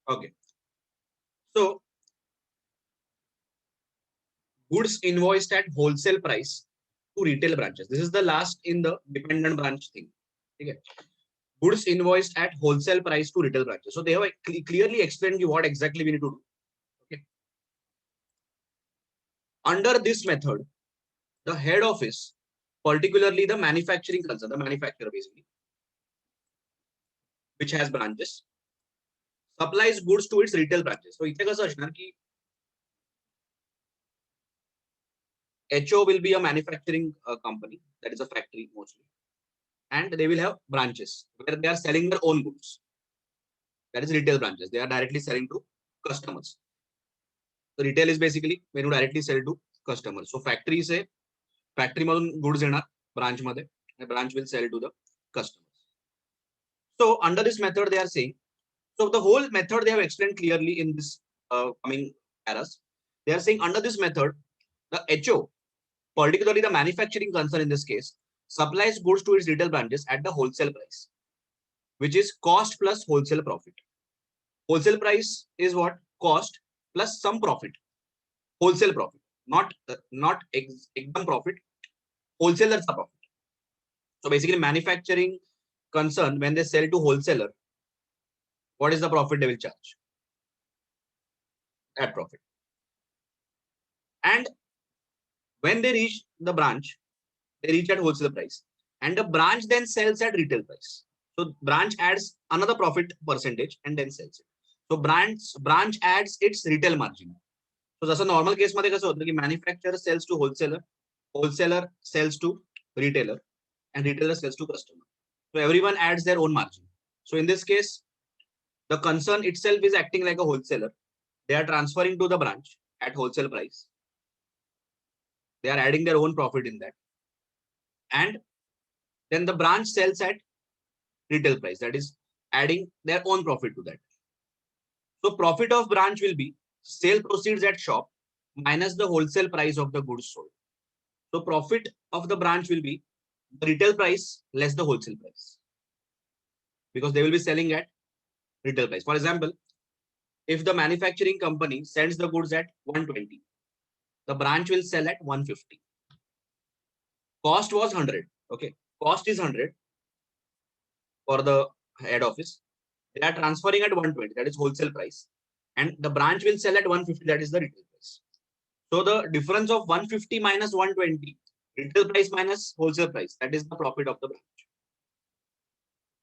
Okay. So goods invoiced at wholesale price to retail branches. This is the last in the dependent branch thing. Okay. Goods invoiced at wholesale price to retail branches. So they have clearly explained you what exactly we need to do. Okay. Under this method, the head office, particularly the manufacturing concern, the manufacturer basically, which has branches, supplies goods to its retail branches. So इथे कसं असणार की HO will be a manufacturing company, that is a factory mostly, and they will have branches where they are selling their own goods. That is retail branches. They are directly selling to customers. So retail is basically when you directly sell to customers. So factory से factory मधून goods येणार branch मध्ये, and branch will sell to the customers. So under this method they are saying, so the whole method they have explained clearly in this coming paras. They are saying under this method, the HO, particularly the manufacturing concern in this case, supplies goods to its retail branches at the wholesale price, which is cost plus wholesale profit. Wholesale price is what? Cost plus some profit. Wholesale profit, not ekdam profit. Wholesaler's profit. So basically, manufacturing concern, when they sell to wholesaler, what is the profit they will charge? That profit. And when they reach the branch, they reach at wholesale price, and the branch then sells at retail price. So branch adds another profit percentage and then sells it. So branch adds its retail margin. So जसं normal case मध्ये कसं होतं की manufacturer sells to wholesaler, wholesaler sells to retailer, and retailer sells to customer. So everyone adds their own margin. So in this case, the concern itself is acting like a wholesaler. They are transferring to the branch at wholesale price. They are adding their own profit in that. And then the branch sells at retail price, that is adding their own profit to that. So profit of branch will be sale proceeds at shop minus the wholesale price of the goods sold. So profit of the branch will be the retail price less the wholesale price, because they will be selling at retail price. For example, if the manufacturing company sends the goods at 120, the branch will sell at 150. Cost was 100. Okay, cost is 100 for the head office. They are transferring at 120, that is wholesale price, and the branch will sell at 150, that is the retail price. So the difference of 150 minus 120, retail price minus wholesale price, that is the profit of the branch.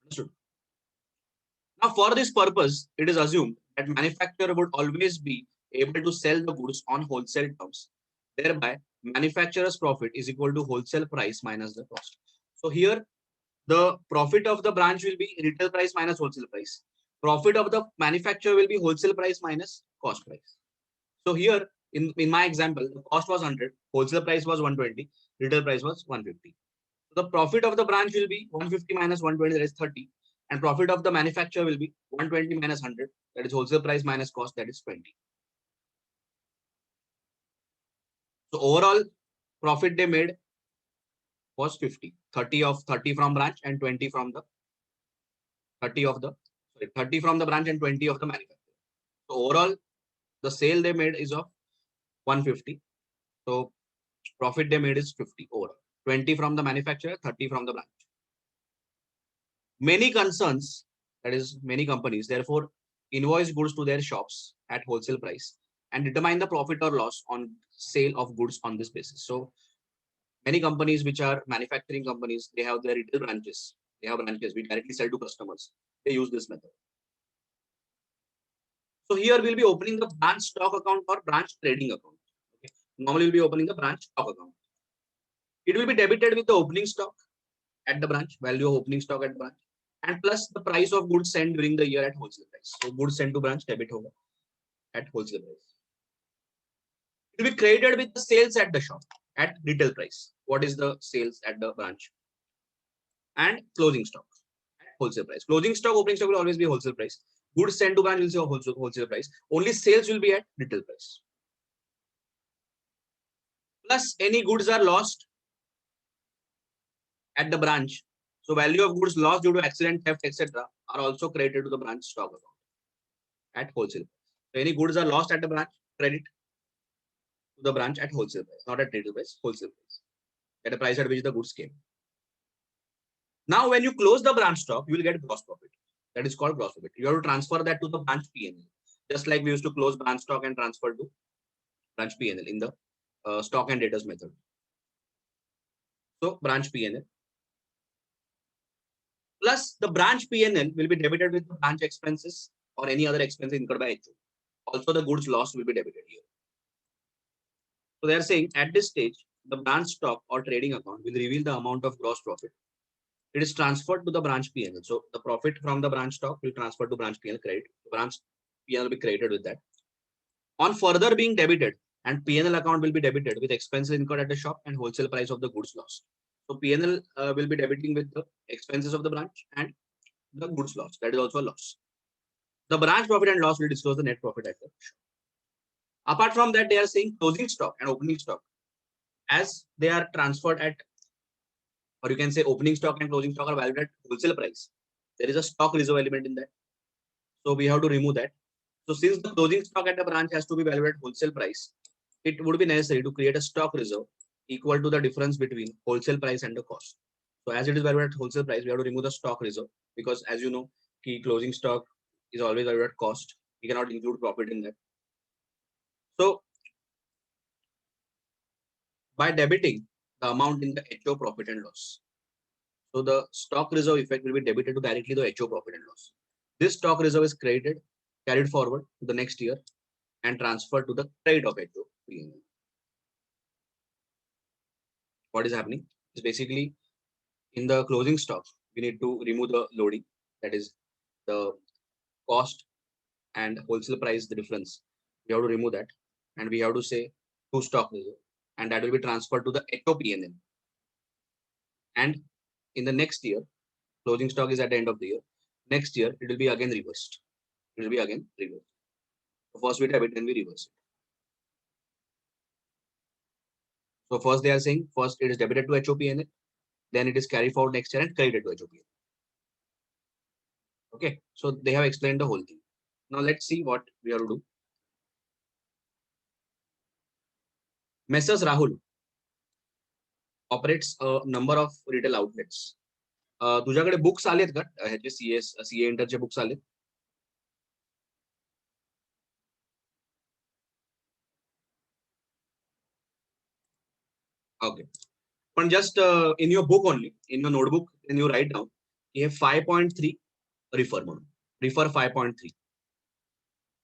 Understood? Now for this purpose, it is assumed that manufacturer would always be able to sell the goods on wholesale terms. Thereby, manufacturer's profit is equal to wholesale price minus the cost. So here, the profit of the branch will be retail price minus wholesale price. Profit of the manufacturer will be wholesale price minus cost price. So here, in my example, the cost was 100, wholesale price was 120, retail price was 150. So the profit of the branch will be 150 minus 120, that is 30. And profit of the manufacturer will be 120 minus 100, that is wholesale price minus cost, that is 20. So overall profit they made was 50, 30 from branch and 20 from the 30 from the branch and 20 of the manufacturer. So overall the sale they made is of 150. So profit they made is 50 overall. 20 from the manufacturer, 30 from the branch. Many concerns, that is many companies, therefore invoice goods to their shops at wholesale price and determine the profit or loss on sale of goods on this basis. So many companies which are manufacturing companies, they have their retail branches. They have branches which directly sell to customers. They use this method. So here we'll be opening the branch stock account or branch trading account. Okay. Normally we'll be opening the branch stock account. It will be debited with the opening stock at the branch, value of opening stock at the branch, and plus the price of goods sent during the year at wholesale price. So goods sent to branch debit hoga at wholesale price. It will be credited with the sales at the shop at retail price. What is the sales at the branch? And closing stock at wholesale price. Closing stock, opening stock will always be wholesale price. Goods sent to branch will say wholesale price. Only sales will be at retail price. Plus any goods are lost at the branch. So value of goods lost due to accident, theft, etc. are also credited to the branch stock account. at wholesale. So any goods are lost at the branch, credit to the branch at wholesale price, not at retail price, wholesale price, at the price at which the goods came. Now, when you close the branch stock, you will get gross profit. That is called gross profit. You have to transfer that to the branch P&L, just like we used to close branch stock and transfer to branch P&L in the stock and debtors method. So branch P&L plus the branch P&L will be debited with the branch expenses or any other expenses incurred by HO. Also, the goods lost will be debited here. So they are saying at this stage, the branch stock or trading account will reveal the amount of gross profit. It is transferred to the branch P&L. So the profit from the branch stock will transfer to branch P&L credit. The branch P&L will be credited with that. On further being debited, and P&L account will be debited with expenses incurred at the shop and wholesale price of the goods lost. So P&L will be debiting with the expenses of the branch and the goods lost. That is also a loss. The branch profit and loss will disclose the net profit at the shop. Apart from that, they are saying closing stock and opening stock, as they are transferred at, or you can say opening stock and closing stock are valued at wholesale price. There is a stock reserve element in that. So we have to remove that. So since the closing stock at the branch has to be valued at wholesale price, it would be necessary to create a stock reserve equal to the difference between wholesale price and the cost. So as it is valued at wholesale price, we have to remove the stock reserve, because as you know, key closing stock is always valued at cost. We cannot include profit in that. So by debiting the amount in the HO profit and loss, so the stock reserve effect will be debited to directly the HO profit and loss. This stock reserve is credited, carried forward to the next year and transferred to the credit of HO. What is happening is basically in the closing stock, we need to remove the loading, that is the cost and wholesale price, the difference. We have to remove that, and we have to say to stock reserve, and that will be transferred to the HO P&L. And in the next year, closing stock is at the end of the year. Next year, it will be again reversed. It will be again reversed. So first we debit, then we reverse it. So first they are saying, first it is debited to HO P&L, then it is carried forward next year and credited to HO P&L. Okay, so they have explained the whole thing. Now let's see what we have to do. Messrs. Rahul operates a number of retail outlets. तुझ्याकडे books आलेत का ह्याचे CA इंटरचे books आलेत? Okay, but just in your book only, in your notebook, and you write down, you have 5.3 refer म्हणून. Refer 5.3,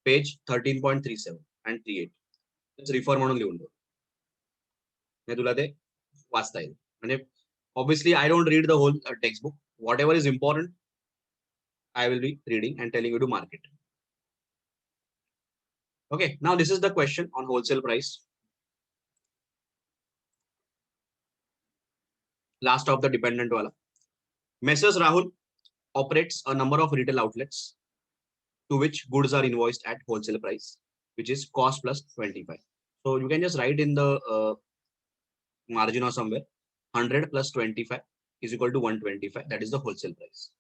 page 13.37 and 38. Just refer म्हणून लिहून ठेव. मी तुला ते वाचता येईल. म्हणजे obviously I don't read the whole textbook. Whatever is important, I will be reading and telling you to mark it. Okay, now this is the question on wholesale price. Last of the dependent wala. Messrs. Rahul operates a number of retail outlets to which goods are invoiced at wholesale price, which is cost plus 25. So you can just write in the margin or somewhere 100 plus 25 is equal to 125. That is the wholesale price.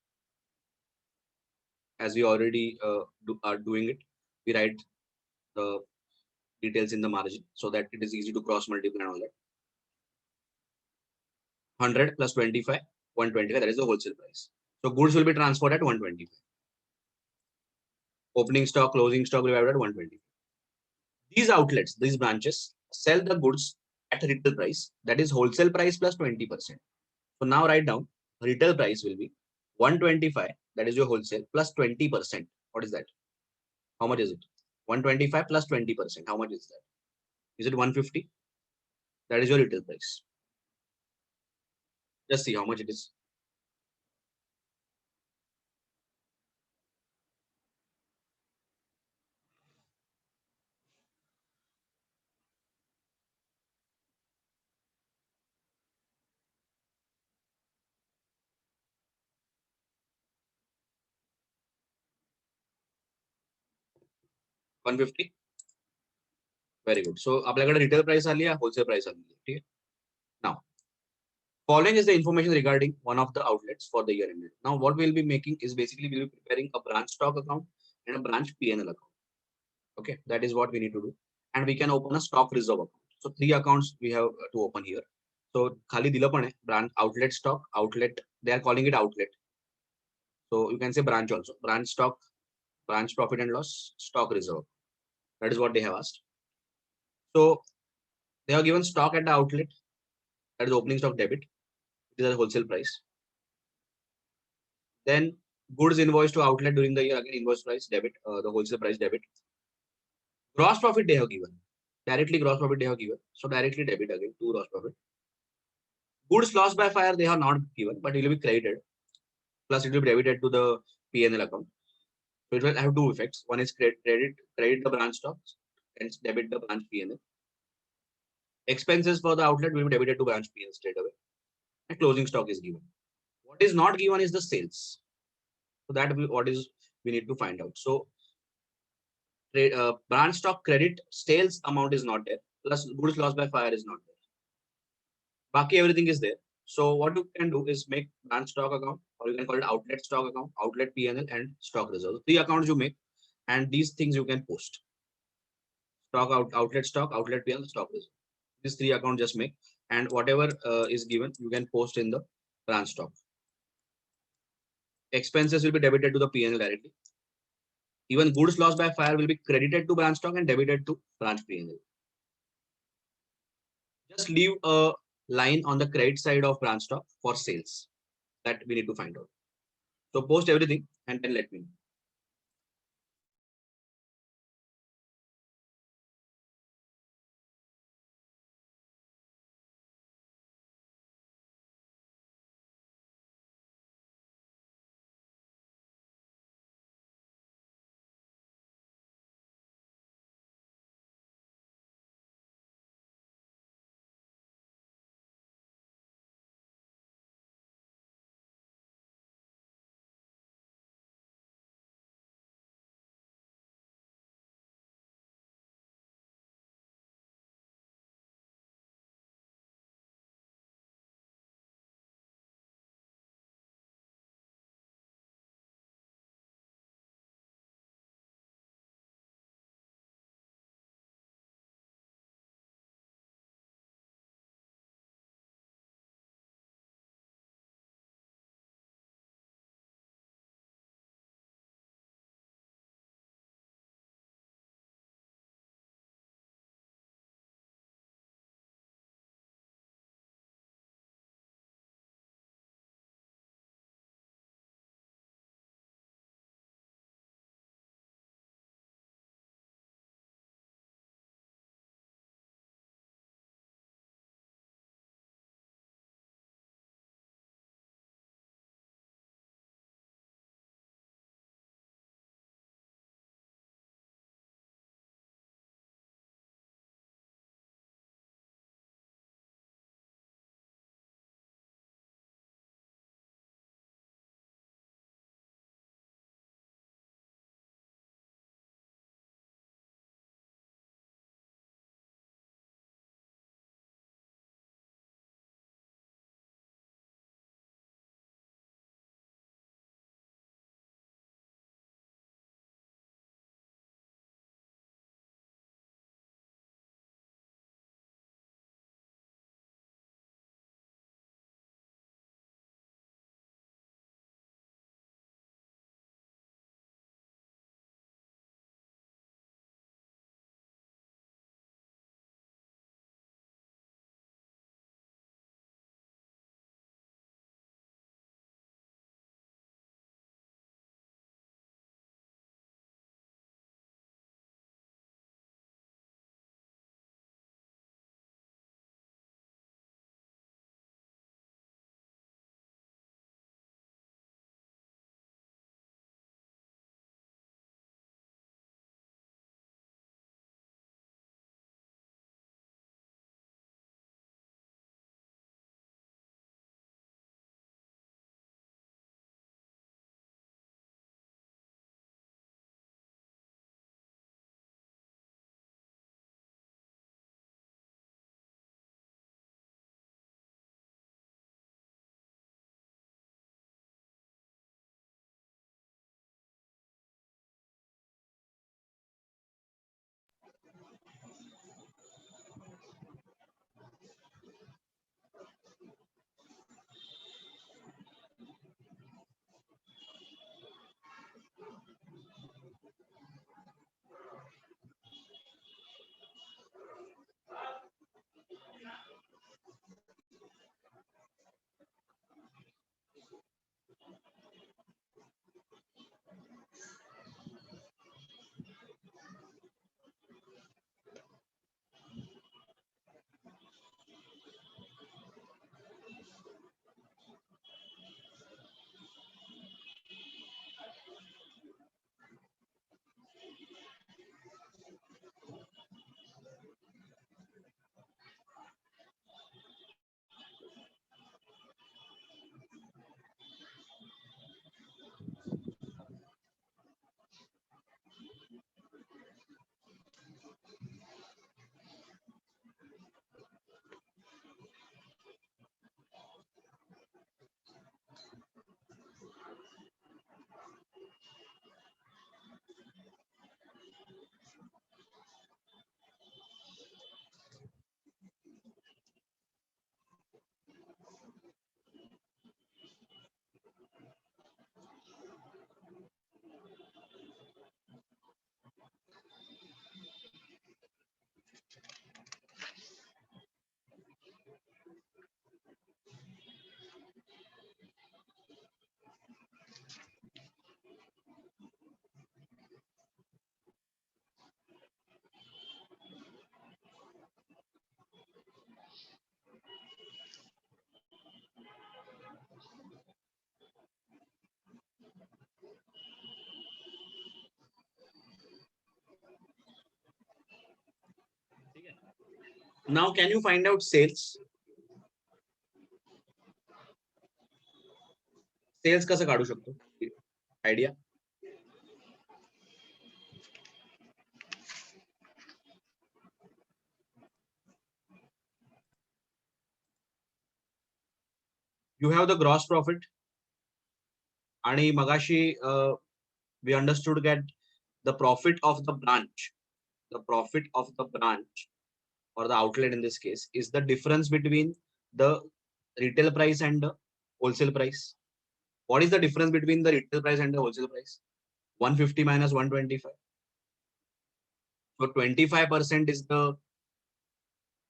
As we already are doing it, we write the details in the margin so that it is easy to cross multiply and all that. 100 plus 25, 125, that is the wholesale price. So goods will be transferred at 125. Opening stock, closing stock will be valued at 120. These outlets, these branches, sell the goods at retail price, that is wholesale price plus 20%. So now write down retail price will be 125, that is your wholesale, plus 20%. What is that? How much is it? 125 plus 20%. How much is that? Is it 150? That is your retail price. Just see how much it is. $150. Very good. So आपल्याकडे retail price आली आहे, wholesale price आली आहे. ठीक आहे? Now, following is the information regarding one of the outlets for the year ended. Now, what we'll be making is basically we'll be preparing a branch stock account and a branch P&L account. Okay, that is what we need to do. And we can open a stock reserve account. So 3 accounts we have to open here. So khali dila पण आहे, branch outlet stock, outlet, they are calling it outlet. So you can say branch also, branch stock, branch profit and loss, stock reserve. That is what they have asked. So they have given stock at the outlet, that is opening stock debit. It is a wholesale price. Then goods invoice to outlet during the year, again invoice price debit, the wholesale price debit. Gross profit they have given. Directly gross profit they have given. So directly debit again to gross profit. Goods lost by fire they have not given, but it will be credited. Plus it will be debited to the P&L account. So it will have two effects. One is credit the branch stocks and debit the branch P&L. Expenses for the outlet will be debited to branch P&L straight away. And closing stock is given. What is not given is the sales. So that what is we need to find out. So branch stock credit sales amount is not there. Plus goods lost by fire is not there. Baki everything is there. So what you can do is make branch stock account, or you can call it outlet stock account, outlet P&L, and stock reserve. 3 accounts you make, and these things you can post. Stock outlet stock, outlet P&L, stock reserve. These 3 accounts just make, and whatever is given, you can post in the branch stock. Expenses will be debited to the P&L directly. Even goods lost by fire will be credited to branch stock and debited to branch P&L. Just leave a line on the credit side of branch stock for sales. That we need to find out. So post everything and then let me know. Now, can you find out sales? Sales कसं काढू शकतो? Idea? You have the gross profit. आणि मगाशी we understood that the profit of the branch, or the outlet in this case, is the difference between the retail price and the wholesale price. What is the difference between the retail price and the wholesale price? 150 minus 125. So 25% is the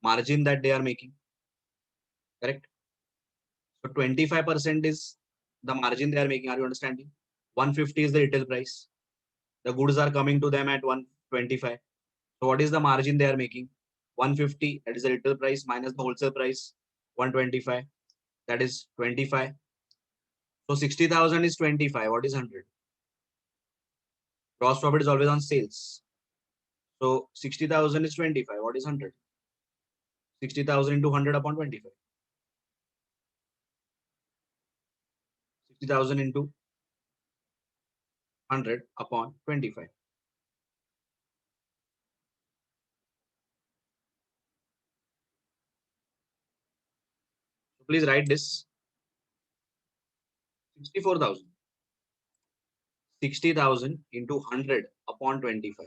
margin that they are making. Correct? So 25% is the margin they are making. Are you understanding? 150 is the retail price. The goods are coming to them at 125. So what is the margin they are making? 150, that is the retail price, minus the wholesale price, 125, that is 25. So 60,000 is 25. What is 100? Gross profit is always on sales. So 60,000 is 25. What is 100? 60,000 into 100 upon 25. 60,000 into 100 upon 25. So please write this. 64,000. 60,000 into 100 upon 25.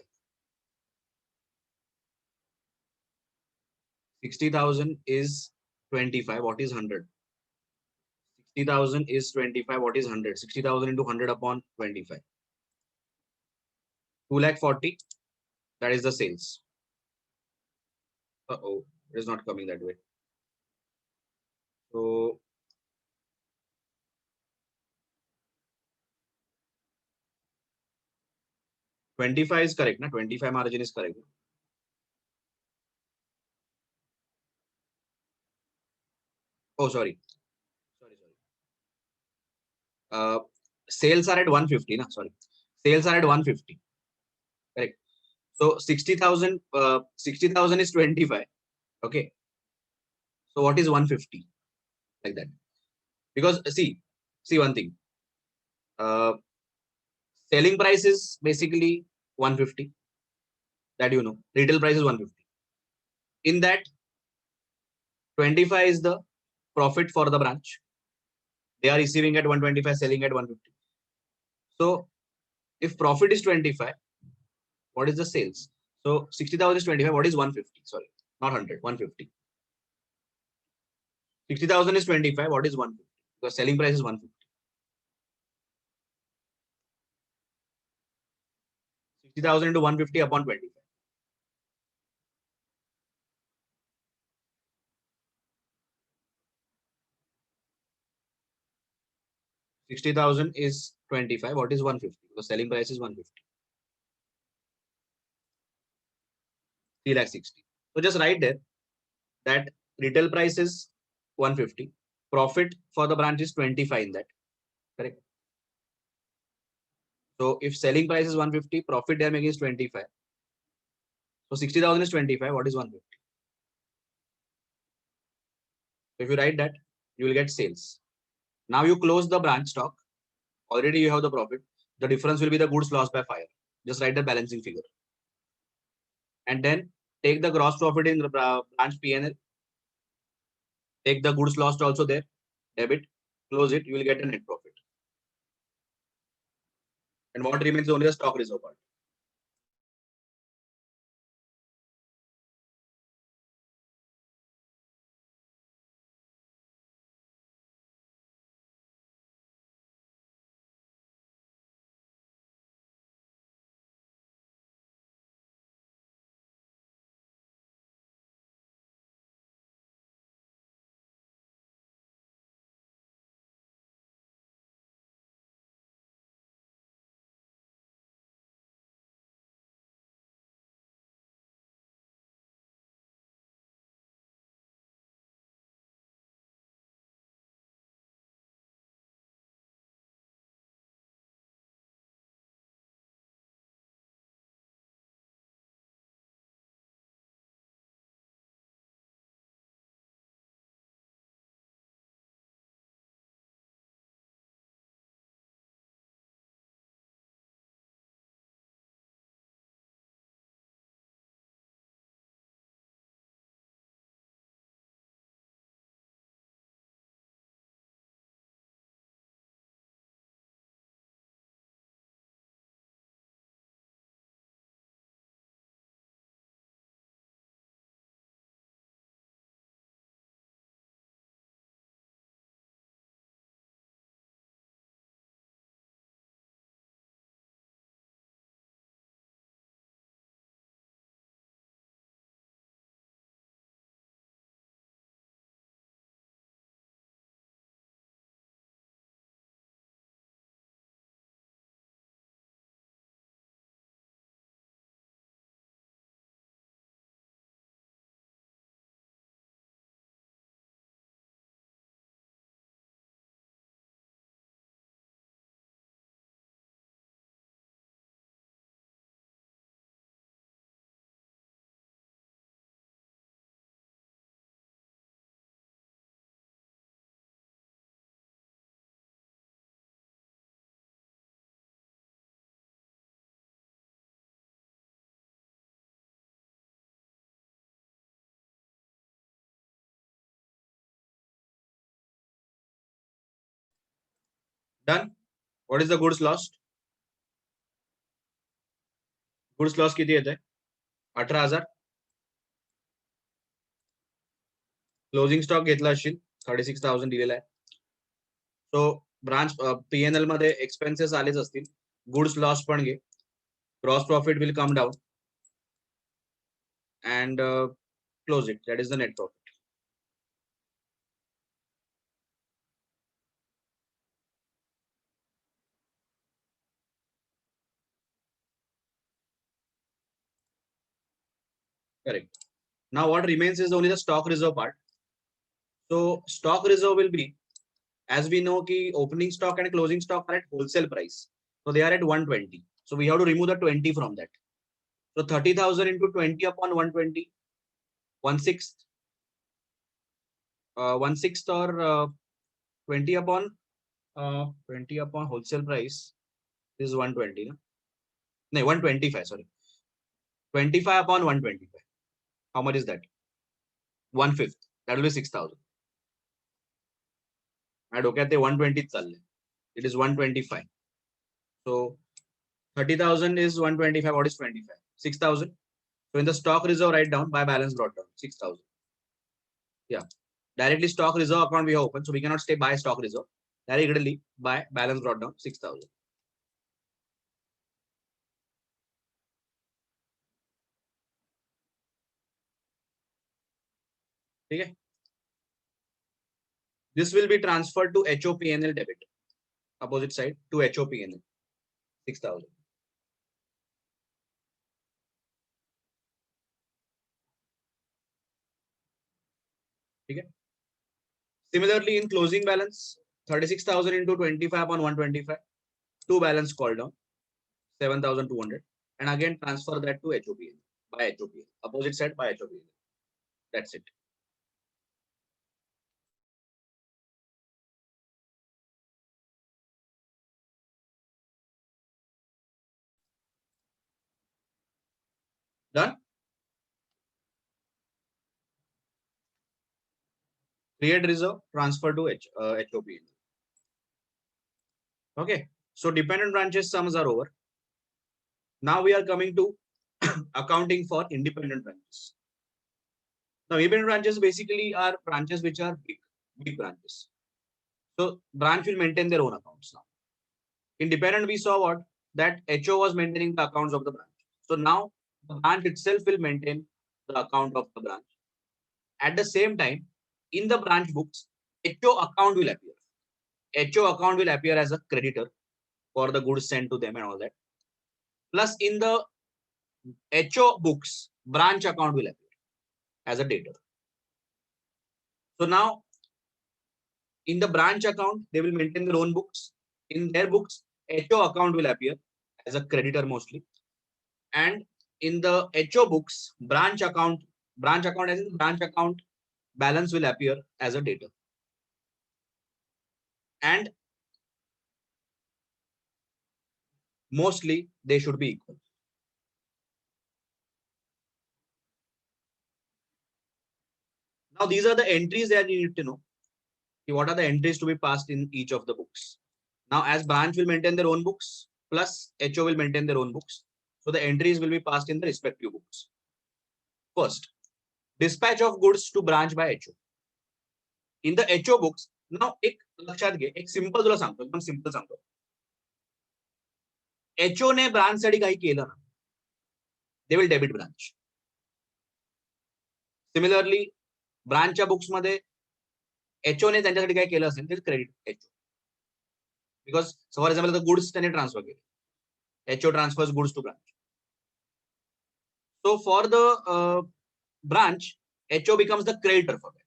60,000 is 25. What is 100? 60,000 is 25. What is 100? 60,000 into 100 upon 25. 240,000. That is the sales. Uh-oh, it is not coming that way. So 25 is correct. Na? 25 margin is correct. Oh, sorry. Sales are at 150. Na? Sorry. Sales are at 150. Correct. So 60,000 60,000 is 25. Okay. So what is 150? Like that. Because see one thing. Selling price is basically 150. That you know. Retail price is 150. In that, 25 is the profit for the branch. They are receiving at 125, selling at 150. So if profit is 25, what is the sales? So 60,000 is 25. What is 150? Sorry, not 100, 150. 60,000 is 25. What is 150? Because selling price is 150. 60,000 into 150 upon 25. 60,000 is 25. What is 150? Because selling price is 150. 360. So just write there that retail price is 150. Profit for the branch is 25 in that. Correct. So if selling price is 150, profit they are making is 25. So 60,000 is 25. What is 150? So if you write that, you will get sales. Now you close the branch stock. Already you have the profit. The difference will be the goods lost by fire. Just write the balancing figure. And then take the gross profit in the branch P&L. Take the goods lost also there. Debit. Close it. You will get a net profit. And what remains is only the stock reserve part. Done. What is the goods lost? Goods loss किती येते? 18,000. Closing stock घेतला असेल 36,000 दिलेला आहे. सो branch P&L मध्ये expenses आलेच असतील. Goods loss पण घे. Gross profit will come down and close it. That is the net profit. Correct. Now what remains is only the stock reserve part. So stock reserve will be, as we know, ki opening stock and closing stock are at wholesale price. So they are at 120. So we have to remove the 20 from that. So 30,000 into 20 upon 120, 1/6. 1/6 or 20 upon 20 upon wholesale price is 120. No, 125. Sorry, 25 upon 125. How much is that? 1/5. That will be 6,000. माझ्या डोक्यात ते 120 चालले. It is 125. So 30,000 is 125. What is 25? 6,000. So in the stock reserve, write down by balance brought down 6,000. Yeah, directly stock reserve account we have open, so we cannot stay by stock reserve. Directly by balance brought down 6,000. Okay. This will be transferred to HOPNL debit. Opposite side to HOPNL 6,000. Okay. Similarly, in closing balance, 36,000 into 25 on 125, two balance called down 7,200, and again transfer that to HOPNL by HOPNL. Opposite side by HOPNL. That's it. Done. Create reserve, transfer to HOPNL. Okay. So dependent branches sums are over. Now we are coming to accounting for independent branches. Now independent branches basically are branches which are big branches. So branch will maintain their own accounts now. Independent, we saw what? That HO was maintaining the accounts of the branch. So now the branch itself will maintain the account of the branch. At the same time, in the branch books, HO account will appear. HO account will appear as a creditor for the goods sent to them and all that. Plus in the HO books, branch account will appear as a debtor. So now in the branch account, they will maintain their own books. In their books, HO account will appear as a creditor mostly. And in the HO books, branch account as in branch account balance will appear as a debtor. And mostly they should be equal. Now these are the entries that you need to know. What are the entries to be passed in each of the books? Now as branch will maintain their own books, plus HO will maintain their own books. So the entries will be passed in the respective books. First, dispatch of goods to branch by HO. In the HO books, now एक लक्षात घे, एक simple तुला सांगतो, एकदम simple सांगतो. HO ने branch साठी काही केलं ना, they will debit branch. Similarly, ब्रांचच्या बुक्स मध्ये HO ने त्यांच्यासाठी काय केलं असेल ते credit HO. Because for example, the goods त्याने ट्रान्सफर केले. HO transfers goods to branch. So for the branch, HO becomes the creditor for that.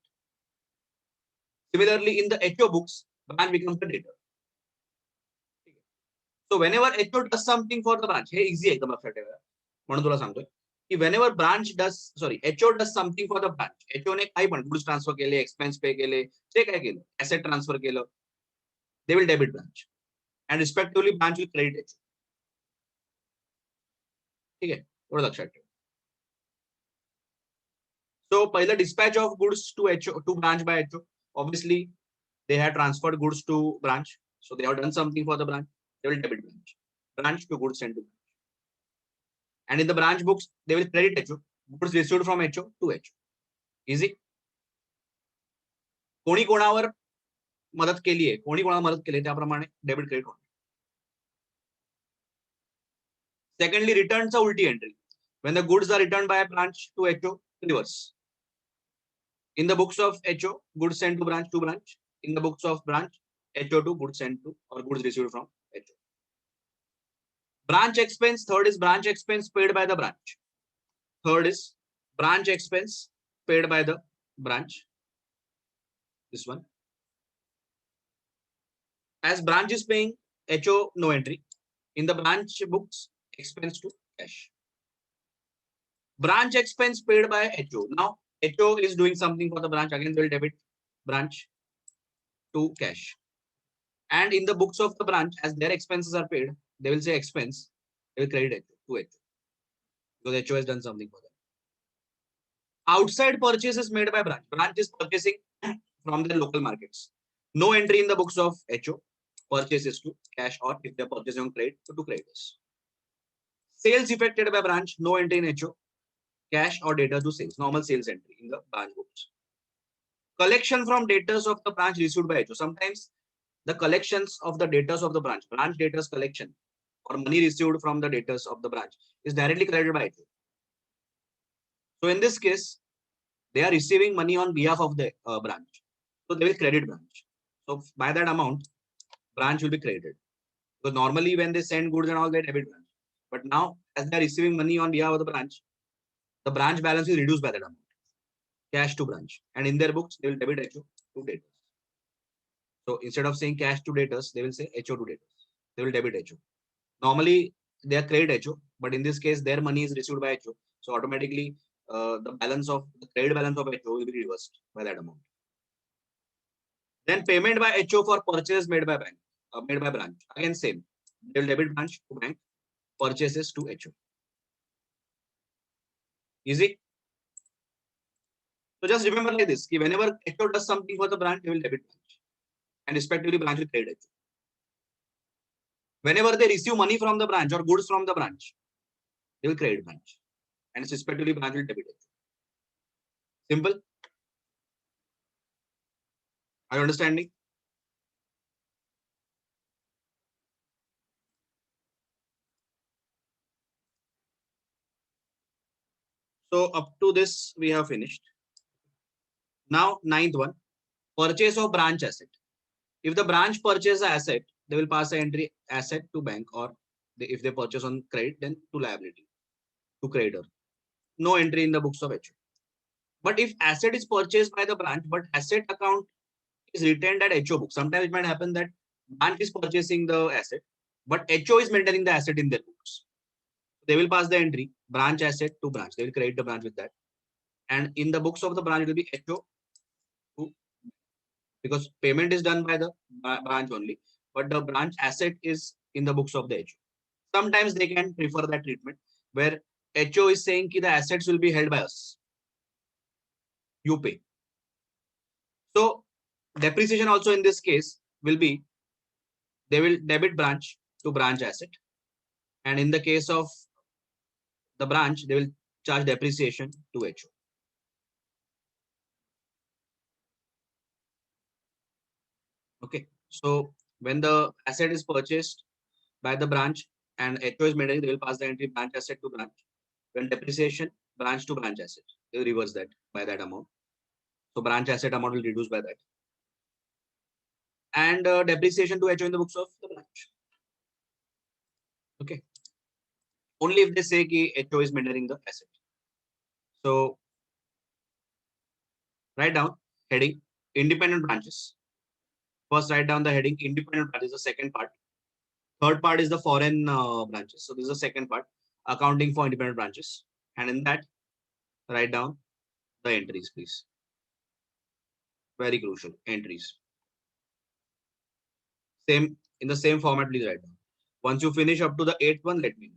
Similarly, in the HO books, branch becomes the debtor. So whenever HO does something for the branch, हे easy एकदम लक्षात ठेवा. म्हणून तुला सांगतोय की whenever HO does something for the branch, HO ने काही पण goods transfer केले, expense pay केले, जे काय केलं, asset transfer केलं, they will debit branch and respectively branch will credit HO. ठीक आहे, थोडं लक्षात ठेवा. So पहिलं dispatch of goods to branch by HO. Obviously, they had transferred goods to branch. So they have done something for the branch, they will debit branch. Branch to goods sent to branch. And in the branch books, they will credit HO, goods received from HO to HO. Easy. कोणी कोणावर मदत केली आहे, कोणी कोणाला मदत केली त्याप्रमाणे डेबिट क्रेडिट होणार. Secondly, returns are ulti entry. When the goods are returned by a branch to HO, reverse. In the books of HO, goods sent to branch. In the books of branch, HO to goods sent to or goods received from HO. Branch expense, third is branch expense paid by the branch. Third is branch expense paid by the branch. This one. As branch is paying, HO no entry. In the branch books, expense to cash. Branch expense paid by HO. Now, HO is doing something for the branch. Again, they will debit branch to cash. And in the books of the branch, as their expenses are paid, they will say expense. They will credit HO to HO. Because HO has done something for them. Outside purchase is made by branch. Branch is purchasing from their local markets. No entry in the books of HO. Purchases to cash, or if they're purchasing on credit, to creditors. Sales effected by branch, no entry in HO. Cash or data to sales, normal sales entry in the branch books. Collection from debtors of the branch received by HO. Sometimes the collections of the debtors of the branch debtors collection or money received from the debtors of the branch is directly credited by HO. So in this case, they are receiving money on behalf of the branch. So they will credit branch. So by that amount, branch will be credited. Because normally when they send goods and all, they debit branch. But now, as they are receiving money on behalf of the branch balance is reduced by that amount. Cash to branch. And in their books, they will debit HO to debtors. So instead of saying cash to debtors, they will say HO to debtors. They will debit HO. Normally, they are credit HO, but in this case, their money is received by HO. So automatically, the credit balance of HO will be reversed by that amount. Then payment by HO for purchases made by bank, made by branch. Again, same. They will debit branch to bank, purchases to HO. Easy. So just remember like this: whenever HO does something for the branch, they will debit branch, and respectively branch will credit HO. Whenever they receive money from the branch or goods from the branch, they will credit branch, and respectively branch will debit HO. Simple. Are you understanding? So up to this we have finished. Now ninth one, purchase of branch asset. If the branch purchase an asset, they will pass the entry asset to bank, or if they purchase on credit, then to liability, to creditor. No entry in the books of HO. But if asset is purchased by the branch, but asset account is retained at HO book, sometimes it might happen that branch is purchasing the asset, but HO is maintaining the asset in their books. They will pass the entry branch asset to branch. They will credit the branch with that. And in the books of the branch, it will be HO to, because payment is done by the branch only, but the branch asset is in the books of the HO. Sometimes they can prefer that treatment where HO is saying that the assets will be held by us. You pay. So depreciation also in this case will be, they will debit branch to branch asset. And in the case of the branch, they will charge depreciation to HO. Okay. So when the asset is purchased by the branch and HO is made, they will pass the entry branch asset to branch. When depreciation, branch to branch asset, they will reverse that by that amount. So branch asset amount will reduce by that. And depreciation to HO in the books of the branch. Okay. Only if they say that HO is maintaining the asset. So write down heading independent branches. First, write down the heading independent branches, the second part. Third part is the foreign branches. So this is the second part, accounting for independent branches. And in that, write down the entries, please. Very crucial, entries. Same, in the same format, please write down. Once you finish up to the 8th one, let me know.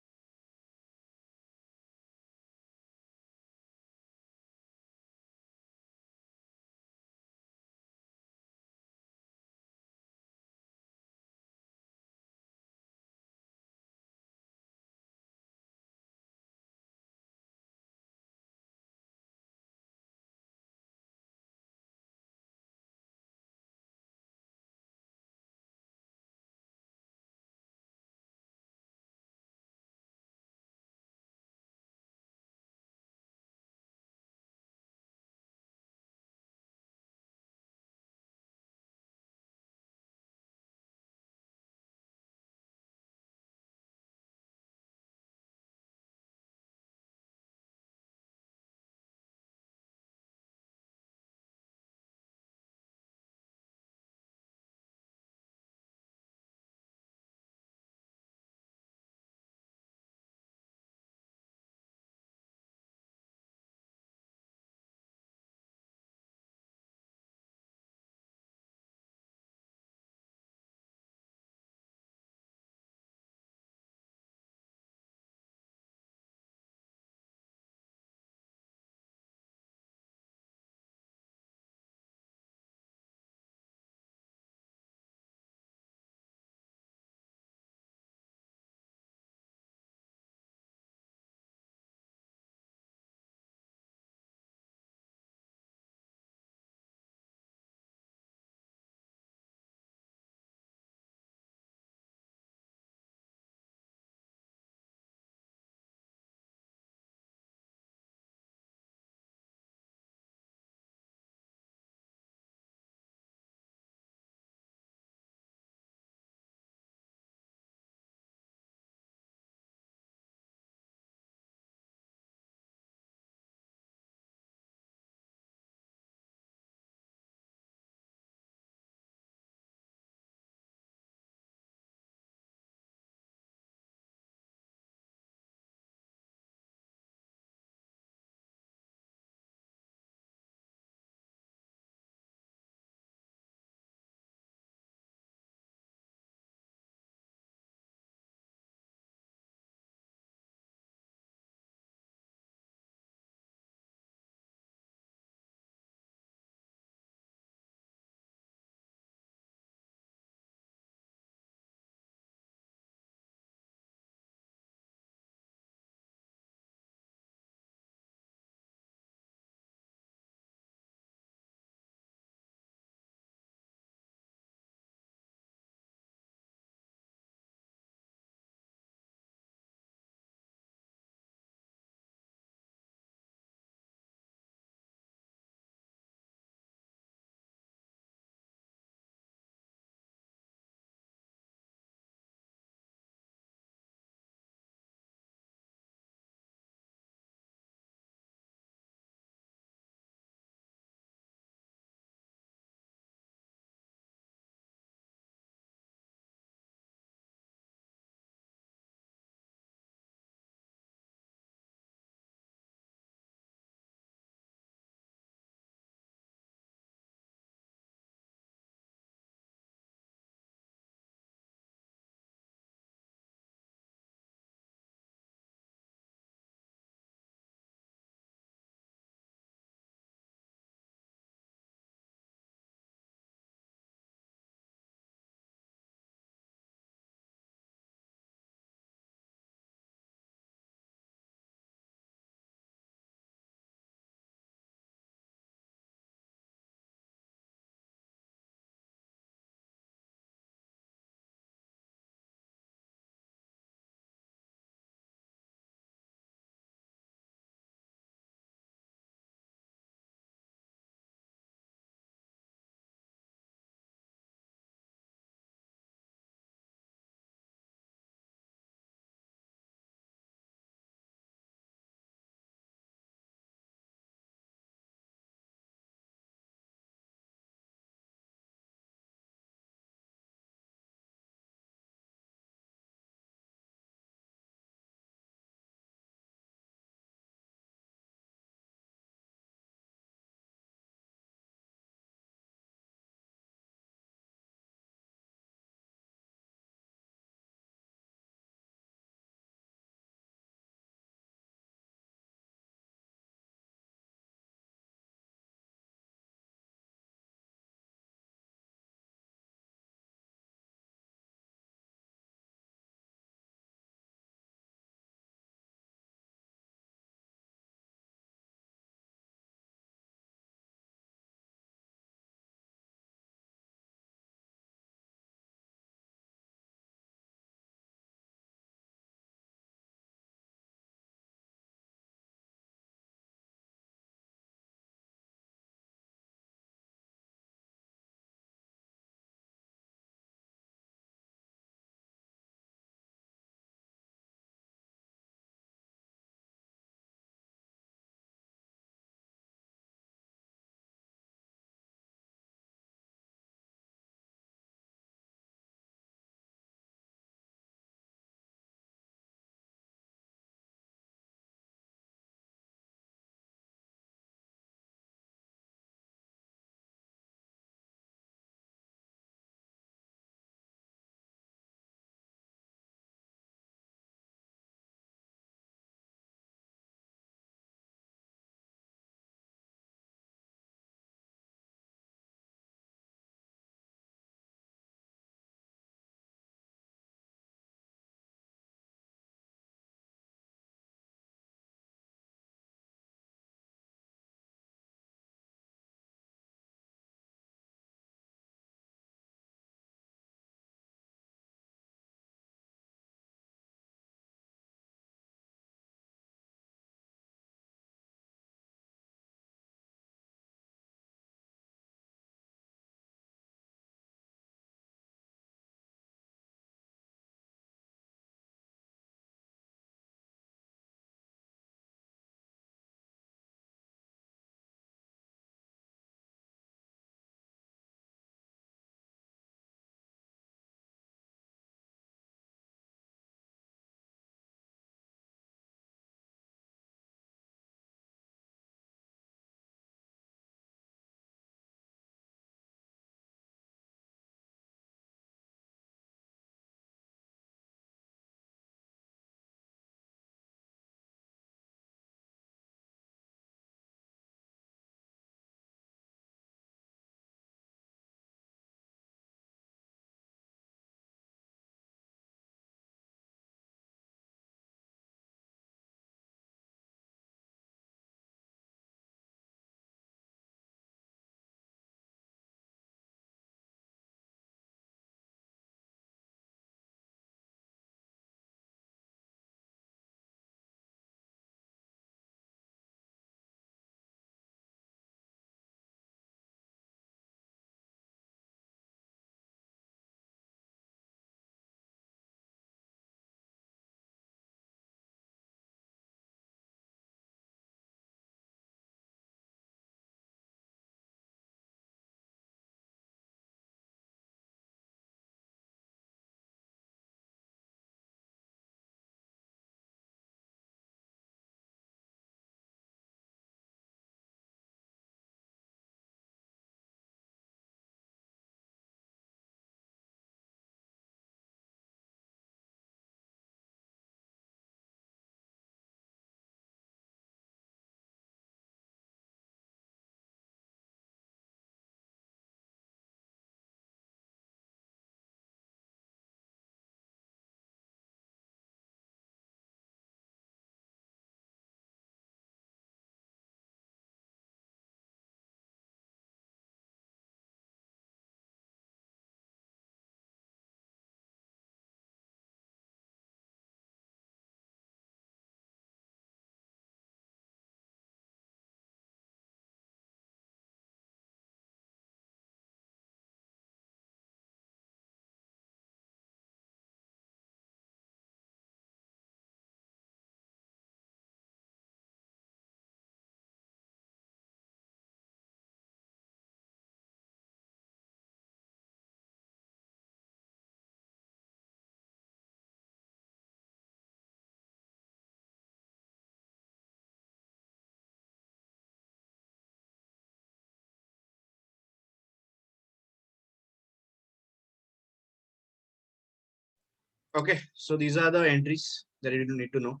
Okay, so these are the entries that you need to know.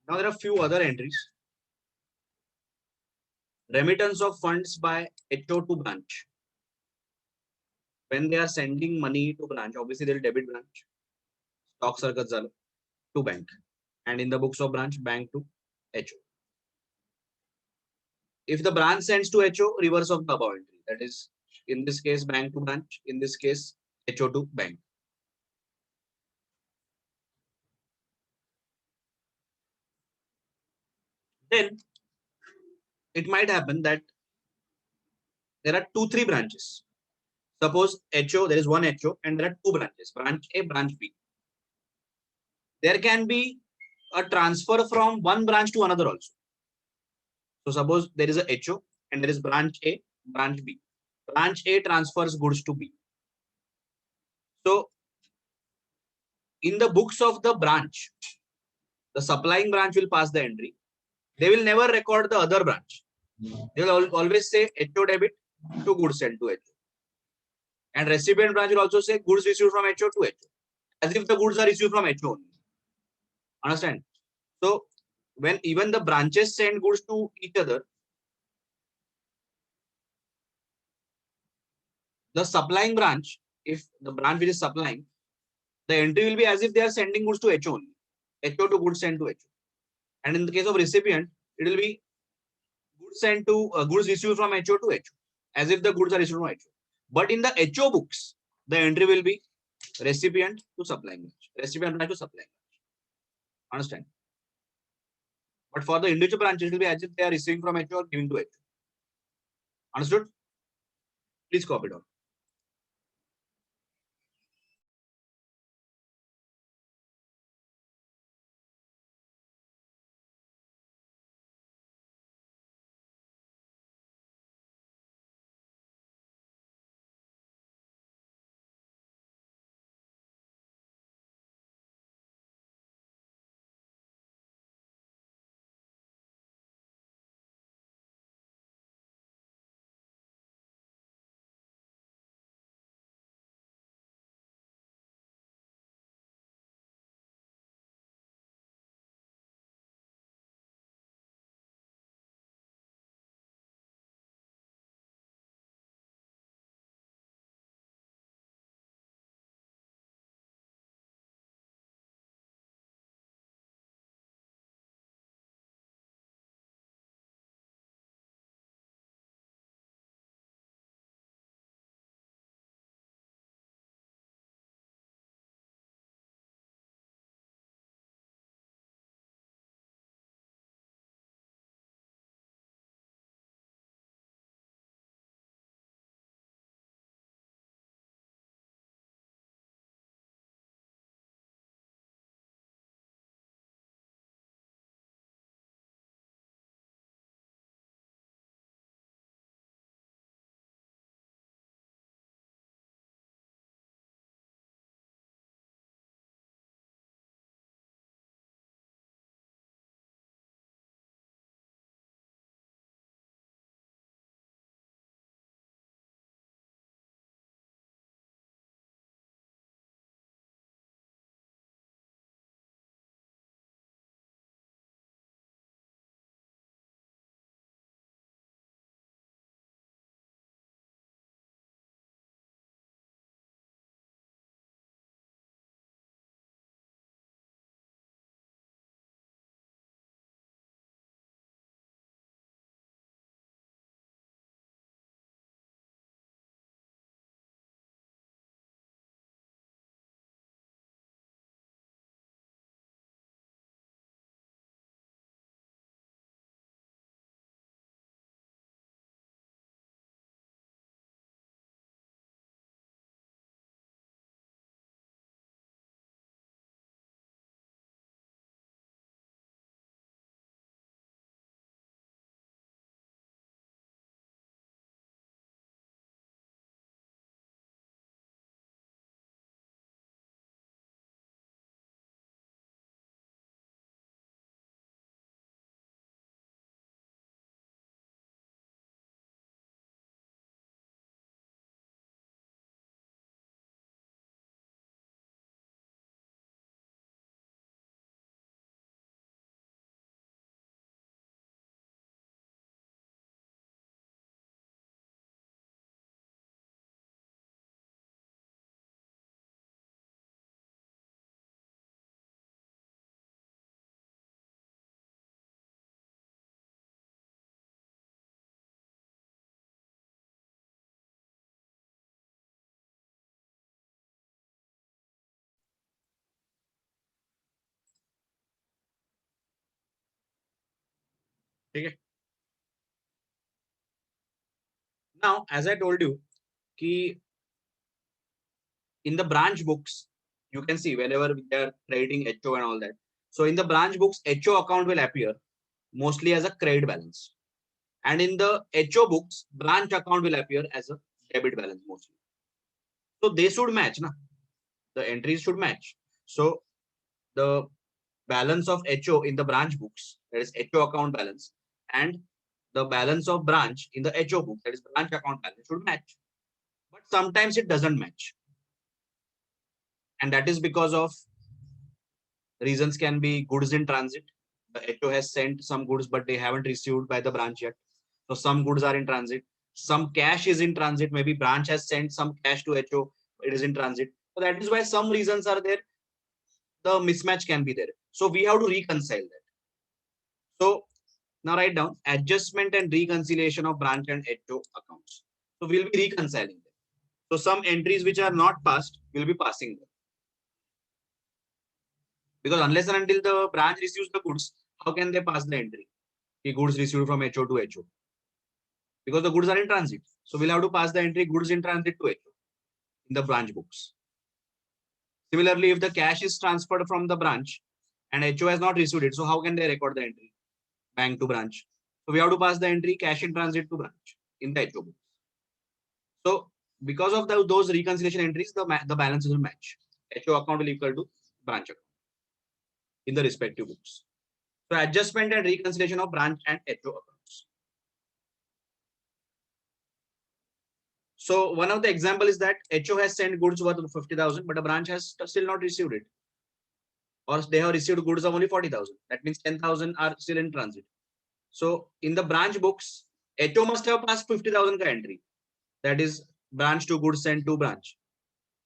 Now there are few other entries. Remittance of funds by HO to branch. When they are sending money to branch, obviously they'll debit branch. Stock circuit to bank. And in the books of branch, bank to HO. If the branch sends to HO, reverse of the above entry. That is, in this case, bank to branch. In this case, HO to bank. Then it might happen that there are 2-3 branches. Suppose HO, there is one HO and there are 2 branches, branch A, branch B. There can be a transfer from one branch to another also. So suppose there is a HO and there is branch A, branch B. Branch A transfers goods to B. So in the books of the branch, the supplying branch will pass the entry. They will never record the other branch. They will always say HO debit to goods sent to HO. And recipient branch will also say goods received from HO to HO. As if the goods are received from HO only. Understand? So when even the branches send goods to each other, the supplying branch, if the branch which is supplying, the entry will be as if they are sending goods to HO only. HO to goods sent to HO. And in the case of recipient, it will be goods sent to goods received from HO to HO, as if the goods are received from HO. But in the HO books, the entry will be recipient to supplying branch, recipient branch to supplying branch. Understand? But for the individual branches, it will be as if they are receiving from HO or giving to HO. Understood? Please copy it down. Okay. Now, as I told you, key in the branch books, you can see whenever they are creating HO and all that. So in the branch books, HO account will appear mostly as a credit balance. And in the HO books, branch account will appear as a debit balance mostly. So they should match, na? The entries should match. So the balance of HO in the branch books, that is HO account balance, and the balance of branch in the HO book, that is branch account balance, should match. But sometimes it doesn't match. And that is because of reasons can be goods in transit. The HO has sent some goods, but they haven't received by the branch yet. So some goods are in transit. Some cash is in transit. Maybe branch has sent some cash to HO. It is in transit. So that is why some reasons are there. The mismatch can be there. So we have to reconcile that. So now write down adjustment and reconciliation of branch and HO accounts. So we'll be reconciling them. So some entries which are not passed, we'll be passing them. Because unless and until the branch receives the goods, how can they pass the entry? The goods received from HO to HO. Because the goods are in transit. So we'll have to pass the entry goods in transit to HO in the branch books. Similarly, if the cash is transferred from the branch and HO has not received it, so how can they record the entry? Bank to branch. So we have to pass the entry cash in transit to branch in the HO books. So because of those reconciliation entries, the balances will match. HO account will equal to branch account in the respective books. So adjustment and reconciliation of branch and HO accounts. So one of the example is that HO has sent goods worth 50,000, but a branch has still not received it. Or they have received goods of only 40,000. That means 10,000 are still in transit. So in the branch books, HO must have passed 50,000 entry. That is branch to goods sent to branch.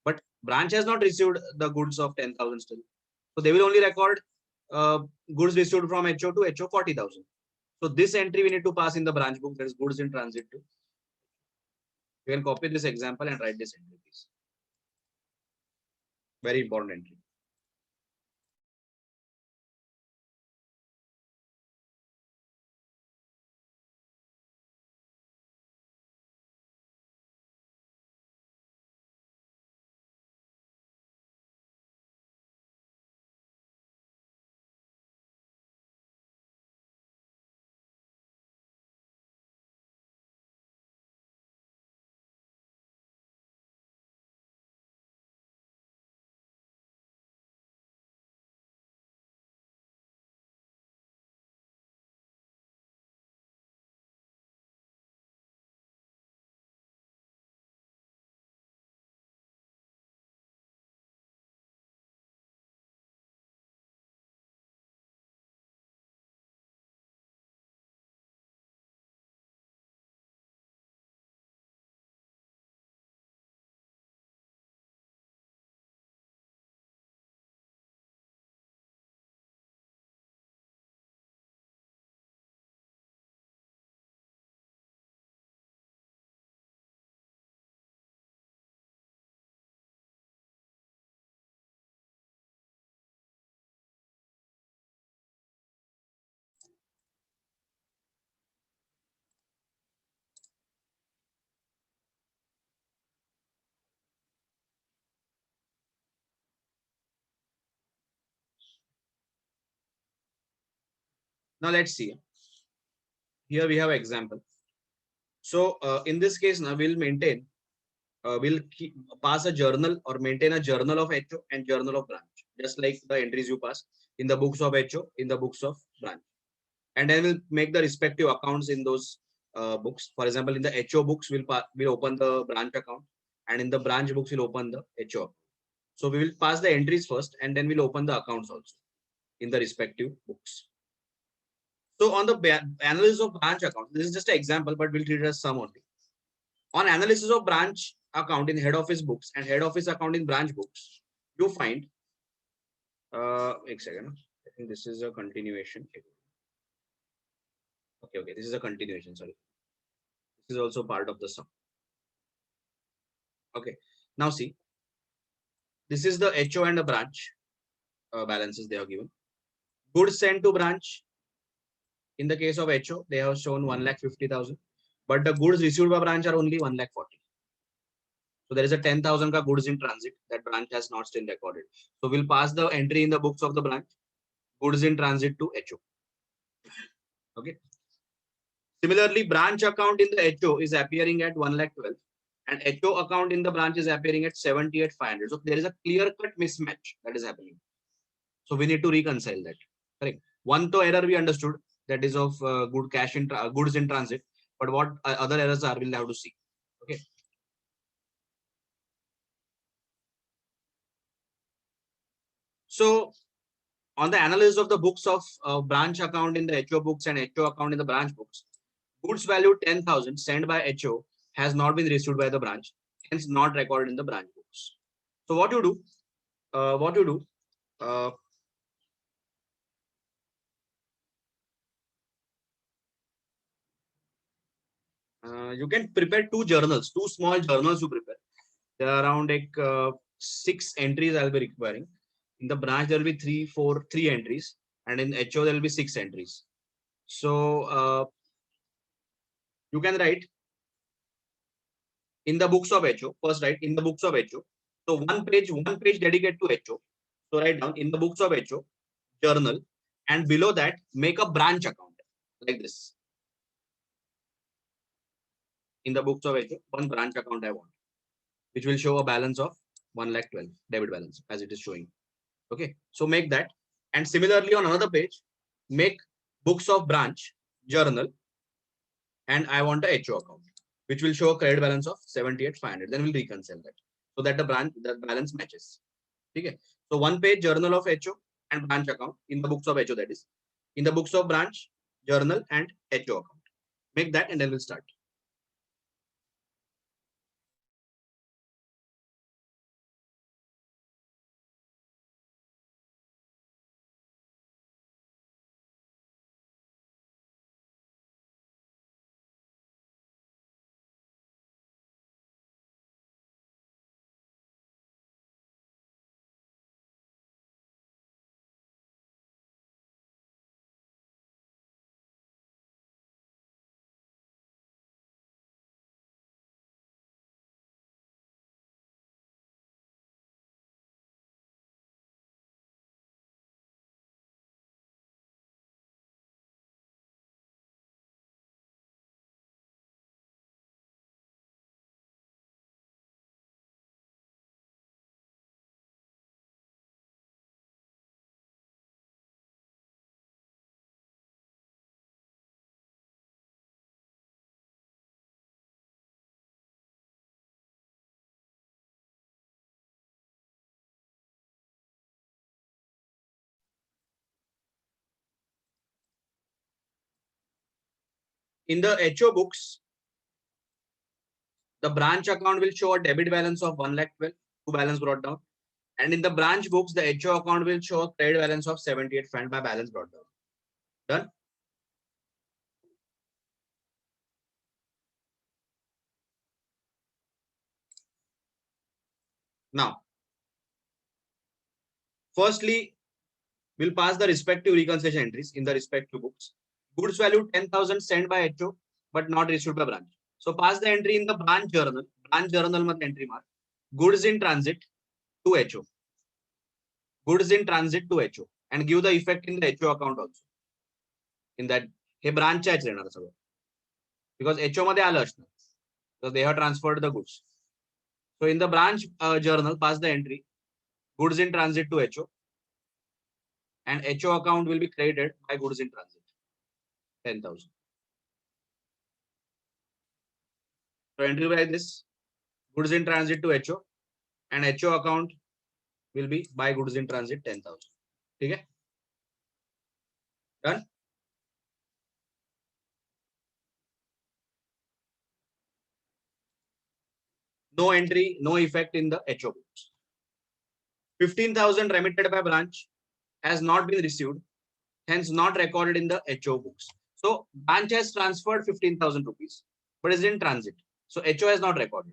But branch has not received the goods of 10,000 still. So they will only record goods received from HO to HO 40,000. So this entry we need to pass in the branch book, that is goods in transit to. You can copy this example and write this entry, please. Very important entry. Now let's see. Here we have an example. So in this case, now we'll maintain, pass a journal or maintain a journal of HO and journal of branch, just like the entries you pass in the books of HO, in the books of branch. And then we'll make the respective accounts in those books. For example, in the HO books, we'll open the branch account, and in the branch books, we'll open the HO. So we will pass the entries first, and then we'll open the accounts also in the respective books. So on the analysis of branch account, this is just an example, but we'll treat it as sum only. On analysis of branch account in head office books and head office account in branch books, you find, wait a second, I think this is a continuation. Okay, this is a continuation, sorry. This is also part of the sum. Okay, now see, this is the HO and the branch balances they are given. Goods sent to branch, In the case of HO, they have shown 1,50,000, but the goods received by branch are only 1,40,000. So there is a 10,000 ka goods in transit that branch has not still recorded. So we'll pass the entry in the books of the branch, goods in transit to HO. Okay. Similarly, branch account in the HO is appearing at 1,12,000 and HO account in the branch is appearing at 78,500. So there is a clear-cut mismatch that is happening. So we need to reconcile that. Correct. One to error we understood, that is of goods in transit. But what other errors are, we'll have to see. Okay. So on the analysis of the books of branch account in the HO books and HO account in the branch books, goods value 10,000 sent by HO has not been received by the branch, hence not recorded in the branch books. So what you do? You can prepare two journals, two small journals you prepare. There are around like 6 entries I'll be requiring. In the branch, there will be three entries, and in HO, there will be 6 entries. So you can write in the books of HO. First, write in the books of HO. So one page dedicated to HO. So write down in the books of HO, journal, and below that, make a branch account like this. In the books of HO, one branch account I want, which will show a balance of 1,12,000 debit balance as it is showing. Okay, so make that. And similarly on another page, make books of branch, journal, and I want a HO account, which will show a credit balance of 78,500. Then we'll reconcile that so that the balance matches. Okay, so one page journal of HO and branch account in the books of HO, that is in the books of branch, journal, and HO account. Make that and then we'll start. In the HO books, the branch account will show a debit balance of 1,12,000, to balance brought down. And in the branch books, the HO account will show a credit balance of 78,500 by balance brought down. Done? Now, firstly, we'll pass the respective reconciliation entries in the respective books. Goods value 10,000 sent by HO, but not received by branch. So pass the entry in the branch journal. Branch journal mat entry mark. Goods in transit to HO. Goods in transit to HO. And give the effect in the HO account also. In that, हे branch charge रहणार सगळं. Because HO मध्ये आलं असणार. Because they have transferred the goods. So in the branch journal, pass the entry. Goods in transit to HO. And HO account will be credited by goods in transit. 10,000. So entry by this, goods in transit to HO, and HO account will be by goods in transit 10,000. Okay? Done? No entry, no effect in the HO books. 15,000 remitted by branch has not been received, hence not recorded in the HO books. So branch has transferred 15,000 rupees, but is in transit. So HO has not recorded.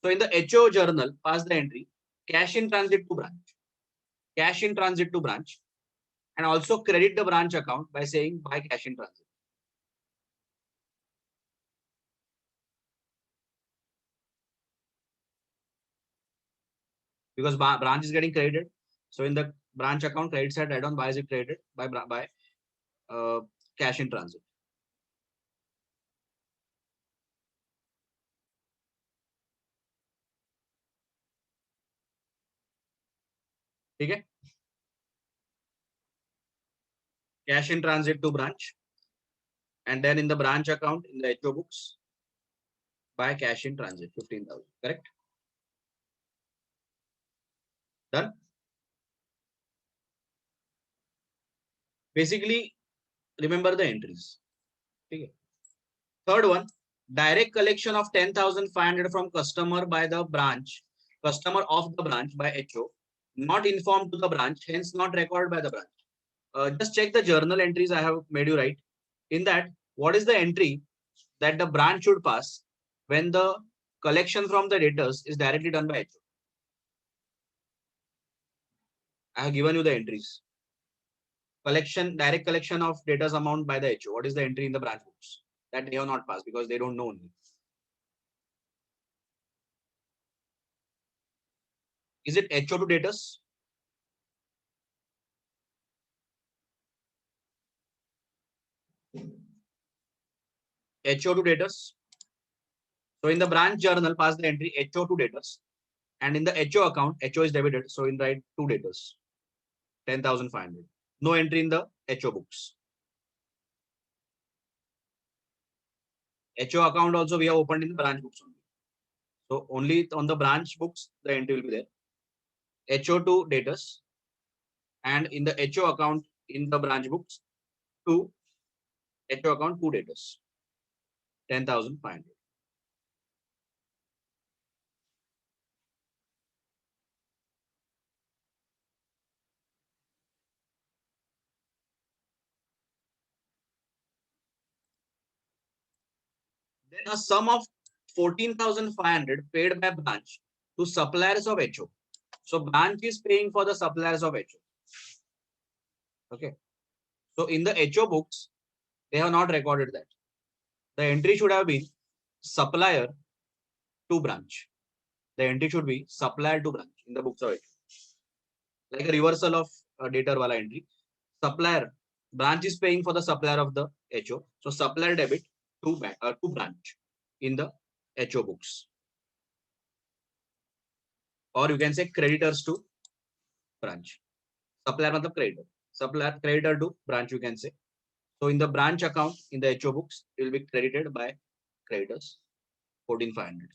So in the HO journal, pass the entry, cash in transit to branch. Cash in transit to branch. and also credit the branch account by saying buy cash in transit. Because branch is getting credited. So in the branch account, credit side add-on, why is it credited? By cash in transit. Okay? Cash in transit to branch. And then in the branch account, in the HO books, buy cash in transit, 15,000. Correct? Done? Basically, remember the entries. Okay. Third one, direct collection of 10,500 from customer by the branch, customer of the branch by HO, not informed to the branch, hence not recorded by the branch. Just check the journal entries I have made you write. In that, what is the entry that the branch should pass when the collection from the debtors is directly done by HO? I have given you the entries. Collection, direct collection of debtors amount by the HO. What is the entry in the branch books? That they have not passed because they don't know only. Is it HO to debtors? HO to debtors. So in the branch journal, pass the entry HO to debtors. And in the HO account, HO is debited. So in write to debtors, 10,500. No entry in the HO books. HO account also we have opened in the branch books only. So only on the branch books, the entry will be there. HO to debtors. And in the HO account in the branch books, to HO account to debtors, 10,500. Then a sum of 14,500 paid by branch to suppliers of HO. So branch is paying for the suppliers of HO. Okay. So in the HO books, they have not recorded that. The entry should have been supplier to branch. The entry should be supplier to branch in the books of HO. Like a reversal of debtor wala entry. Supplier, branch is paying for the supplier of the HO. So supplier debit to branch in the HO books. Or you can say creditors to branch. Supplier matlab creditor. Supplier creditor to branch you can say. So in the branch account in the HO books, it will be credited by creditors 14,500.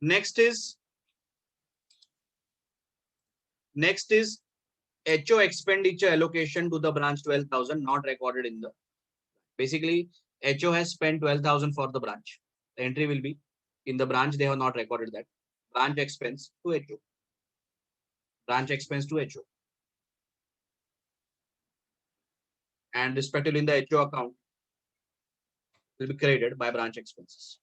Next is HO expenditure allocation to the branch 12,000 not recorded in the. Basically, HO has spent 12,000 for the branch. The entry will be in the branch. They have not recorded that. Branch expense to HO. Branch expense to HO. And respectively in the HO account will be credited by branch expenses.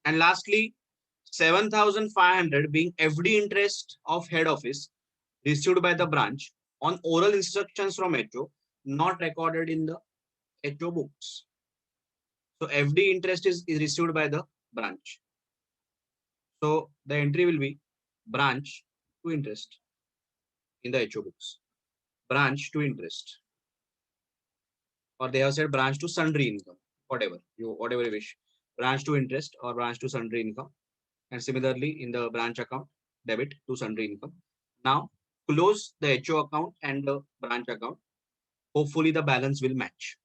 And lastly, 7,500 being FD interest of head office received by the branch on oral instructions from HO, not recorded in the HO books. So FD interest is received by the branch. So the entry will be branch to interest in the HO books, branch to interest, or they have said branch to sundry income, whatever you wish, branch to interest or branch to sundry income. And similarly in the branch account, debit to sundry income. Now close the HO account and the branch account. Hopefully the balance will match.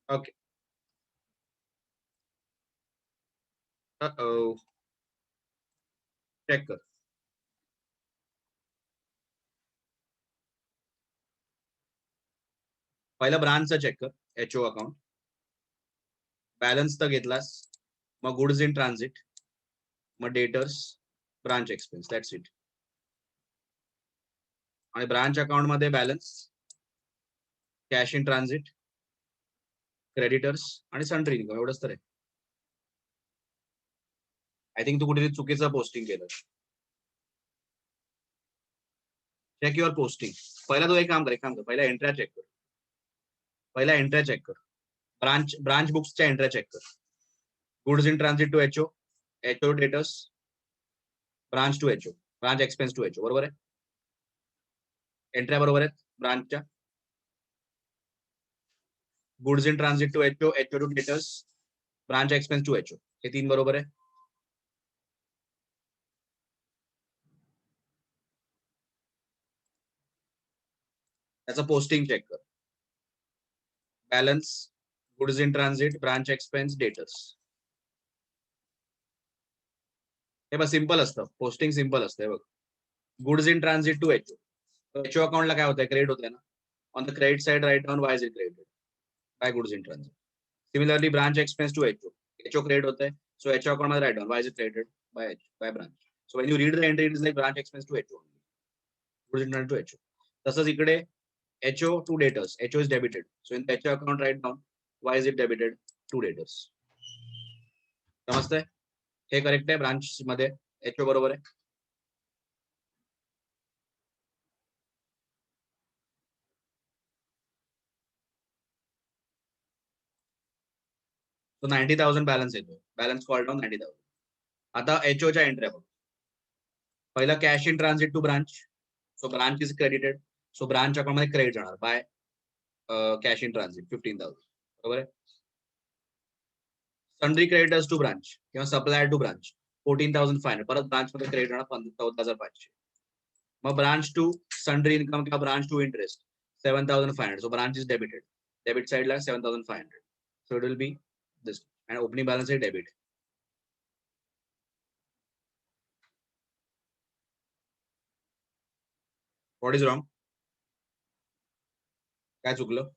Okay. Uh-oh. Check कर. पहिला ब्रांचचा check कर, HO account, balance तर घेतलास, मग goods in transit, मग debtors, branch expense, that's it. आणि branch account मध्ये balance, cash in transit, creditors आणि सन्ड्री इन्कम, एवढंच तर आहे. आय थिंक तू कुठेतरी चुकीचं पोस्टिंग केलं. Check your posting. पहिला तू एक काम कर, पहिला एंट्र्या चेक कर. ब्रांच बुक्सच्या एंट्र्या चेक कर. Goods in transit to HO, HO debtors, branch to HO, branch expense to HO, बरोबर आहे. एंट्र्या बरोबर आहेत ब्रांचच्या. Goods in transit to HO, HO to debtors, branch expense to HO. हे 3 बरोबर आहे. त्याचं पोस्टिंग चेक कर. Balance, goods in transit, branch expense, debtors. हे बघ सिंपल असतं, पोस्टिंग सिंपल असतं. बघ, goods in transit to HO. HO अकाउंटला काय होतंय, क्रेडिट होतंय ना. On the credit side write down why is it credited by goods in transit. Similarly branch expense to HO. HO credit होतंय, so HO account मध्ये write down why is it credited by branch. So when you read the entry it is like branch expense to HO, goods in transit to HO. तसंच इकडे HO to debtors. HO is debited. So in the HO account, write down why is it debited to debtors. समजतंय? हे correct आहे. Branch मध्ये HO बरोबर आहे. So 90,000 balance येतो. Balance call down 90,000. आता HO च्या एंट्री बघ. पहिला cash in transit to branch. So branch is credited. So branch account मध्ये क्रेडिट जाणार बाय कॅश इन ट्रान्झिट 15,000. बरोबर आहे. सन्ड्री क्रेडिटर्स टू ब्रांच किंवा सप्लायर टू ब्रांच 14,500. परत ब्रांच मध्ये क्रेडिट जाणार 14,500. मग ब्रांच टू सन्ड्री इन्कम किंवा branch to interest 7,500. So branch is debited. Debit साइडला 7,500. So it will be this. आणि ओपनिंग बॅलन्स आहे डेबिट. What is wrong? काय चुकलं?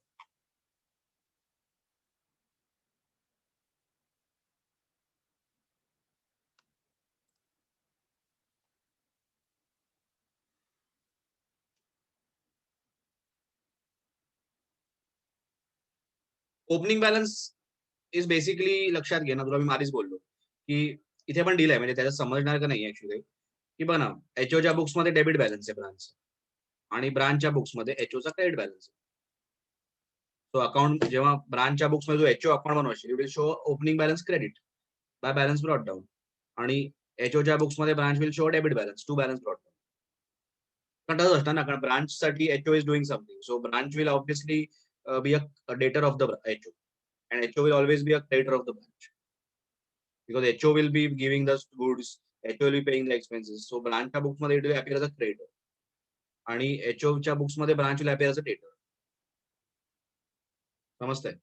ओपनिंग बॅलन्स इज बेसिकली लक्षात घे ना, तुला मी आधीच बोललो की इथे पण डील आहे, म्हणजे त्याच्यात समजणार का नाही ऍक्च्युली की बघा एचओच्या बुक्स मध्ये डेबिट बॅलन्स आहे ब्रांच, आणि ब्रांचच्या बुक्स मध्ये एचओचा क्रेडिट बॅलन्स आहे. सो अकाउंट जेव्हा ब्रांचच्या बुक्स मध्ये एचओ अकाउंट बनवशील, you will show opening balance credit by balance brought down, आणि एचओच्या बुक्स मध्ये branch will show debit balance to balance brought down. पण तसंच असतं ना, कारण ब्रांच साठी HO is doing something, so branch will obviously be a debtor of the HO, and HO will always be a creditor of the branch because HO will be giving the goods, HO will be paying the expenses. So branch च्या books मध्ये it will appear as a creditor आणि HO च्या books मध्ये branch will appear as a debtor. समजतंय?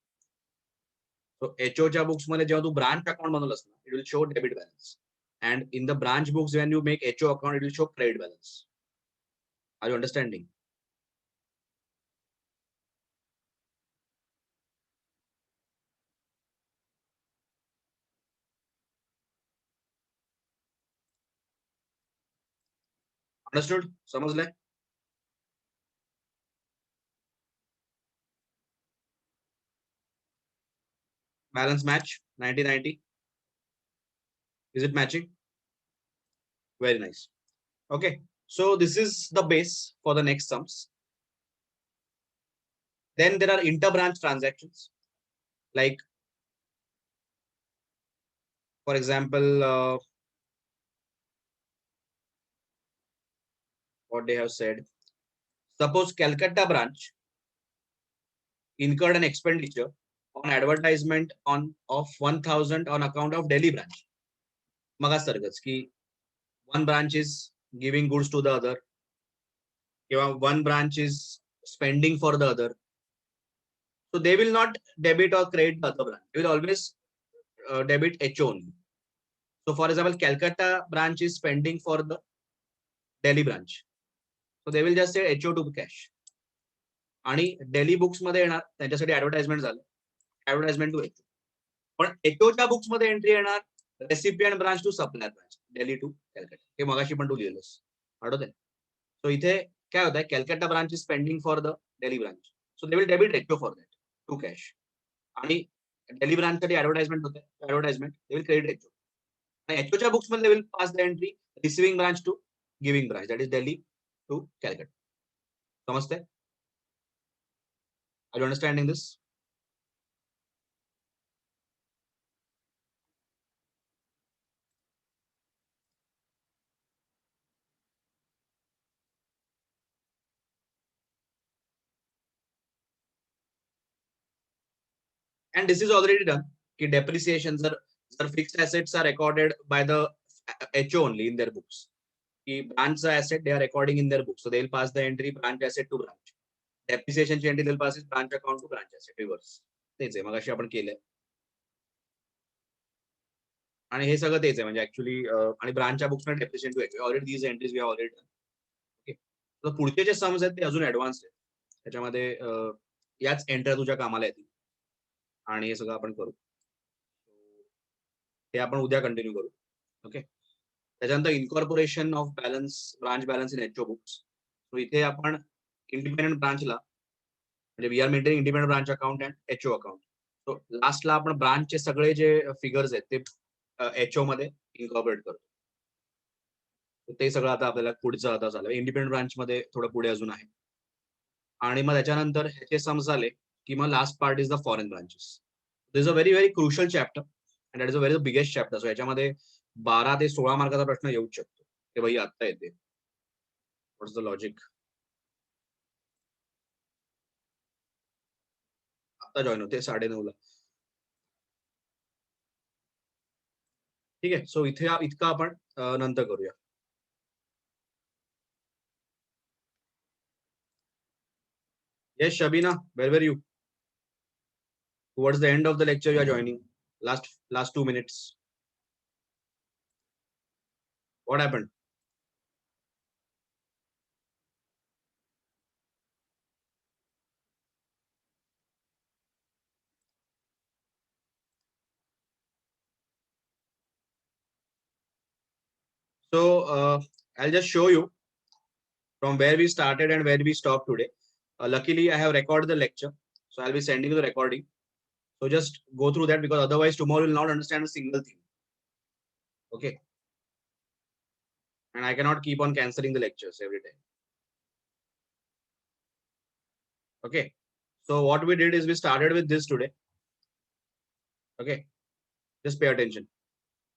So HO च्या books मध्ये जेव्हा तू branch account बनवलंस ना, it will show debit balance, and in the branch books when you make HO account it will show credit balance. Are you understanding? Understood? समजलंय? Balance match 90-90. Is it matching? Very nice. Okay, so this is the base for the next sums. Then there are inter-branch transactions, like for example, what they have said. Suppose Calcutta branch incurred an expenditure on advertisement of 1,000 on account of Delhi branch. Magasargats ki one branch is giving goods to the other, one branch is spending for the other. So they will not debit or credit the other branch. They will always debit HO only. So for example, Calcutta branch is spending for the Delhi branch. So they will just say HO to cash. आणि Delhi books मध्ये येणार त्यांच्यासाठी advertisement झालं, advertisement to HO. पण एचओच्या books मध्ये entry येणार recipient branch to supplier branch, Delhi to Calcutta. हे मगाशी पण तू लिहिलंस, आठवत आहे? सो इथे काय होत आहे, Calcutta branch is spending for the Delhi branch, so they will debit HO for that to cash. आणि डेली ब्रांच साठी ऍडव्हर्टाइजमेंट होते, advertisement they will credit HO. आणि एचओच्या बुक्स मध्ये they will pass the entry receiving branch to giving branch, that is Delhi to Calcutta. समजते? Are you understanding this? and this is already done. Ki depreciations are fixed assets are recorded by the HO only in their books. Ki branch asset they are recording in their books, so they'll pass the entry branch asset to branch. Depreciation ची entry they'll pass is branch account to branch asset reverse. तेच आहे मगाशी आपण केलंय. आणि हे सगळं तेच आहे म्हणजे ऍक्च्युअली आणि ब्रांचच्या बुक्स मध्ये depreciation to already these entries we already done. Okay, तर पुढचे जे सम्स आहेत ते अजून ऍडव्हान्स आहेत. त्याच्यामध्ये याच एंट्र्या तुझ्या कामाला येतील आणि हे सगळं आपण करू. ते आपण उद्या कंटिन्यू करू. ओके, त्याच्यानंतर incorporation of balance branch balance in HO books. So इथे आपण इंडिपेंडेंट ब्रांचला म्हणजे we are maintaining independent branch account and HO account. So लास्टला आपण ब्रांचचे सगळे जे फिगर्स आहेत ते एचओ मध्ये इन्कॉर्पोरेट करतो. ते सगळं आता आपल्याला पुढचं आता झालं. इंडिपेंडेंट ब्रांच मध्ये थोडं पुढे अजून आहे. आणि मग त्याच्यानंतर ह्याचे सम्स झाले की मग last part is the foreign branches. This is a very very crucial chapter and that is a very biggest chapter. So याच्यामध्ये 12 ते 16 मार्काचा प्रश्न येऊच शकतो. ते भाई आता येते. What's the logic? आता जॉईन होते 9:30 ला. ठीक आहे, सो इथे इतकं आपण नंतर करूया. Yes, Shabina, where were you? Towards the end of the lecture, you are joining. Last 2 minutes. What happened? So I'll just show you from where we started and where we stopped today. Luckily, I have recorded the lecture, so I'll be sending you the recording. So just go through that because otherwise tomorrow you will not understand a single thing. Okay. And I cannot keep on canceling the lectures every time. Okay. So what we did is we started with this today. Okay. Just pay attention.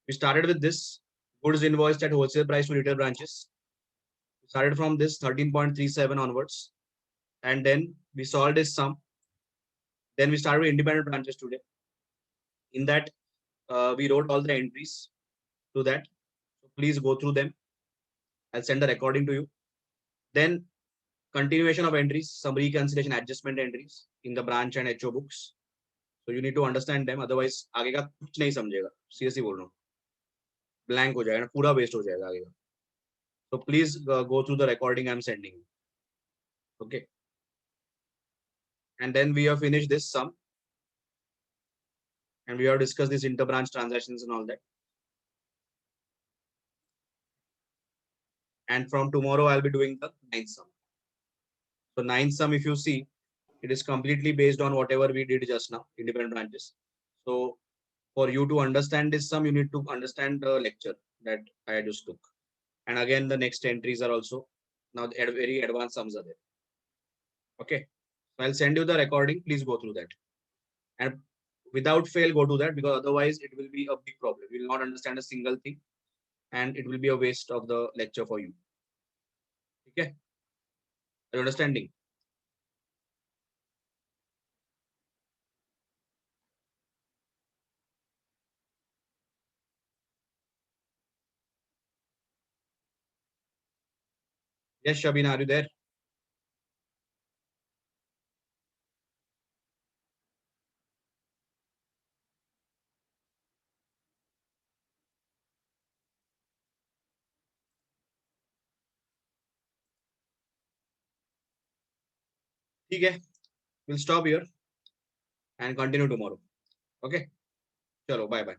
We started with this goods invoiced at wholesale price to retail branches. We started from this 13.37 onwards. And then we solved this sum. Then we started with independent branches today. In that, we wrote all the entries to that. So please go through them. I'll send the recording to you. Then continuation of entries, some reconciliation adjustment entries in the branch and HO books. So you need to understand them. Otherwise, आगे का कुछ नहीं समझेगा. Seriously बोल रहा हूँ. Blank हो जाएगा, पूरा waste हो जाएगा आगे का. So please go through the recording I'm sending you. Okay. And then we have finished this sum. And we have discussed these inter-branch transactions and all that. And from tomorrow, I'll be doing the ninth sum. So ninth sum, if you see, it is completely based on whatever we did just now, independent branches. So for you to understand this sum, you need to understand the lecture that I just took. And again, the next entries are also now very advanced sums are there. Okay. So I'll send you the recording. Please go through that. And without fail, go to that because otherwise it will be a big problem. You will not understand a single thing and it will be a waste of the lecture for you. Okay. Are you understanding? Yes, Shabina, are you there? Okay. We'll stop here and continue tomorrow. Okay. Chalo, bye bye.